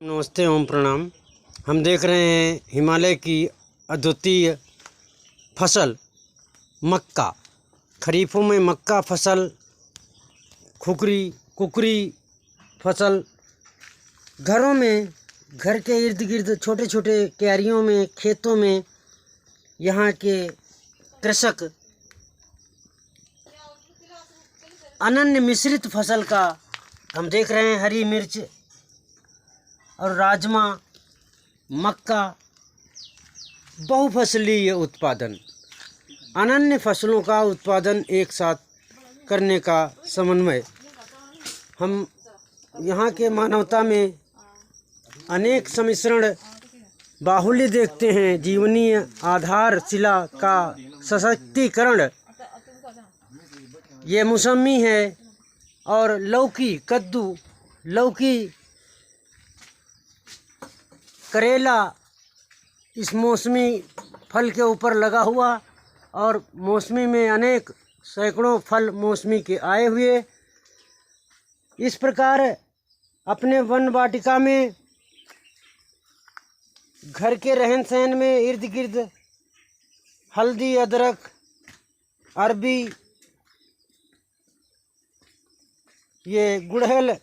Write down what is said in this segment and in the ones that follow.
नमस्ते ओम प्रणाम। हम देख रहे हैं हिमालय की अद्वितीय फसल मक्का। खरीफों में मक्का फसल, कुकरी फसल घरों में, घर के इर्द गिर्द छोटे छोटे क्यारियों में, खेतों में यहाँ के कृषक अनन्य मिश्रित फसल का हम देख रहे हैं। हरी मिर्च और राजमा, मक्का, बहुफसलीय उत्पादन, अनन्य फसलों का उत्पादन एक साथ करने का समन्वय। हम यहाँ के मानवता में अनेक सम्मिश्रण बाहुल्य देखते हैं। जीवनीय आधारशिला का सशक्तिकरण, ये मौसमी है। और लौकी, कद्दू, लौकी, करेला इस मौसमी फल के ऊपर लगा हुआ, और मौसमी में अनेक सैकड़ों फल मौसमी के आए हुए। इस प्रकार अपने वन वाटिका में, घर के रहन सहन में इर्द गिर्द हल्दी, अदरक, अरबी, ये गुड़हल,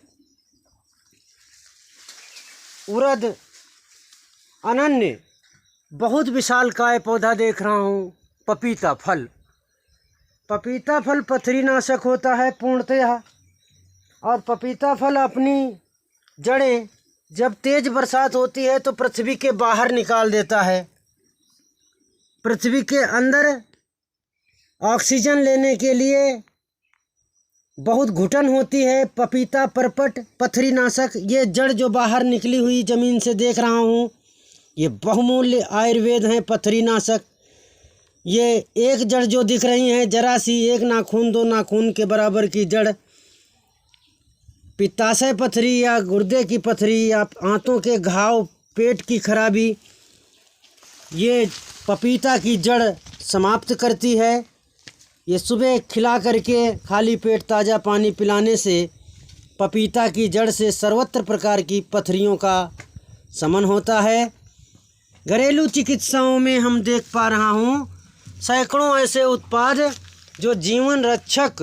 उड़द, अनन्य बहुत विशालकाय पौधा देख रहा हूँ। पपीता फल, पपीता फल पथरीनाशक होता है पूर्णतः। और पपीता फल अपनी जड़ें जब तेज बरसात होती है तो पृथ्वी के बाहर निकाल देता है। पृथ्वी के अंदर ऑक्सीजन लेने के लिए बहुत घुटन होती है। पपीता परपट पथरीनाशक, ये जड़ जो बाहर निकली हुई ज़मीन से देख रहा हूँ, ये बहुमूल्य आयुर्वेद हैं, पथरीनाशक। ये एक जड़ जो दिख रही हैं, जरा सी, एक नाखून दो नाखून के बराबर की जड़, पित्ताशय पथरी या गुर्दे की पथरी या आंतों के घाव, पेट की खराबी, ये पपीता की जड़ समाप्त करती है। ये सुबह खिला करके खाली पेट ताज़ा पानी पिलाने से पपीता की जड़ से सर्वत्र प्रकार की पथरियों का शमन होता है। घरेलू चिकित्साओं में हम देख पा रहा हूँ सैकड़ों ऐसे उत्पाद जो जीवन रक्षक,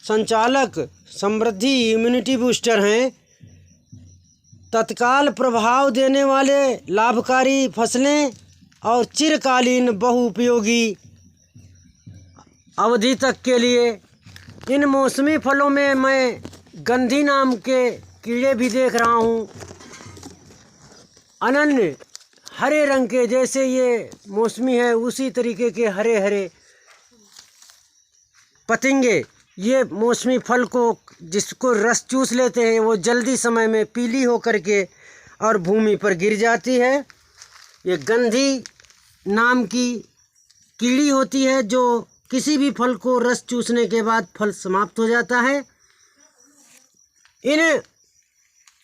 संचालक, समृद्धि, इम्यूनिटी बूस्टर हैं, तत्काल प्रभाव देने वाले लाभकारी फसलें और चिरकालीन बहुउपयोगी अवधि तक के लिए। इन मौसमी फलों में मैं गंधी नाम के कीड़े भी देख रहा हूँ, अनन्य हरे रंग के, जैसे ये मौसमी है उसी तरीके के हरे हरे पतंगे ये मौसमी फल को, जिसको रस चूस लेते हैं, वो जल्दी समय में पीली होकर के और भूमि पर गिर जाती है। ये गंधी नाम की कीड़ी होती है जो किसी भी फल को रस चूसने के बाद फल समाप्त हो जाता है। इन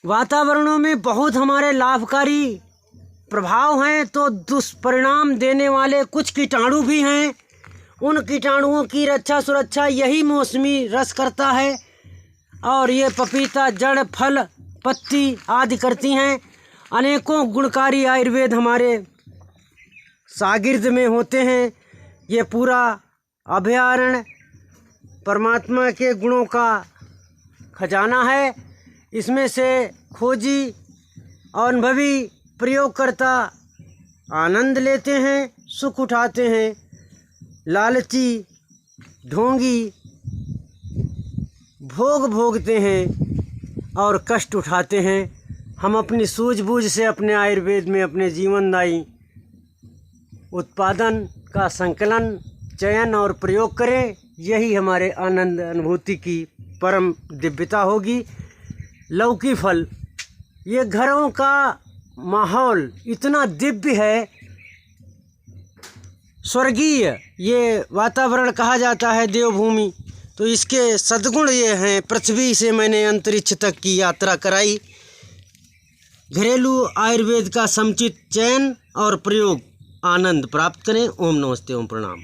वातावरणों में बहुत हमारे लाभकारी प्रभाव हैं, तो दुष्परिणाम देने वाले कुछ कीटाणु भी हैं। उन कीटाणुओं की रक्षा सुरक्षा यही मौसमी रस करता है। और ये पपीता जड़, फल, पत्ती आदि करती हैं। अनेकों गुणकारी आयुर्वेद हमारे शागिर्द में होते हैं। ये पूरा अभयारण्य परमात्मा के गुणों का खजाना है। इसमें से खोजी और अनुभवी प्रयोगकर्ता आनंद लेते हैं, सुख उठाते हैं। लालची ढोंगी भोग भोगते हैं और कष्ट उठाते हैं। हम अपनी सूझबूझ से अपने आयुर्वेद में अपने जीवनदायी उत्पादन का संकलन, चयन और प्रयोग करें। यही हमारे आनंद अनुभूति की परम दिव्यता होगी। लौकी फल, ये घरों का माहौल इतना दिव्य है, स्वर्गीय ये वातावरण कहा जाता है, देवभूमि। तो इसके सद्गुण ये हैं। पृथ्वी से मैंने अंतरिक्ष तक की यात्रा कराई। घरेलू आयुर्वेद का समुचित चयन और प्रयोग, आनंद प्राप्त करें। ओम नमस्ते, ओम प्रणाम।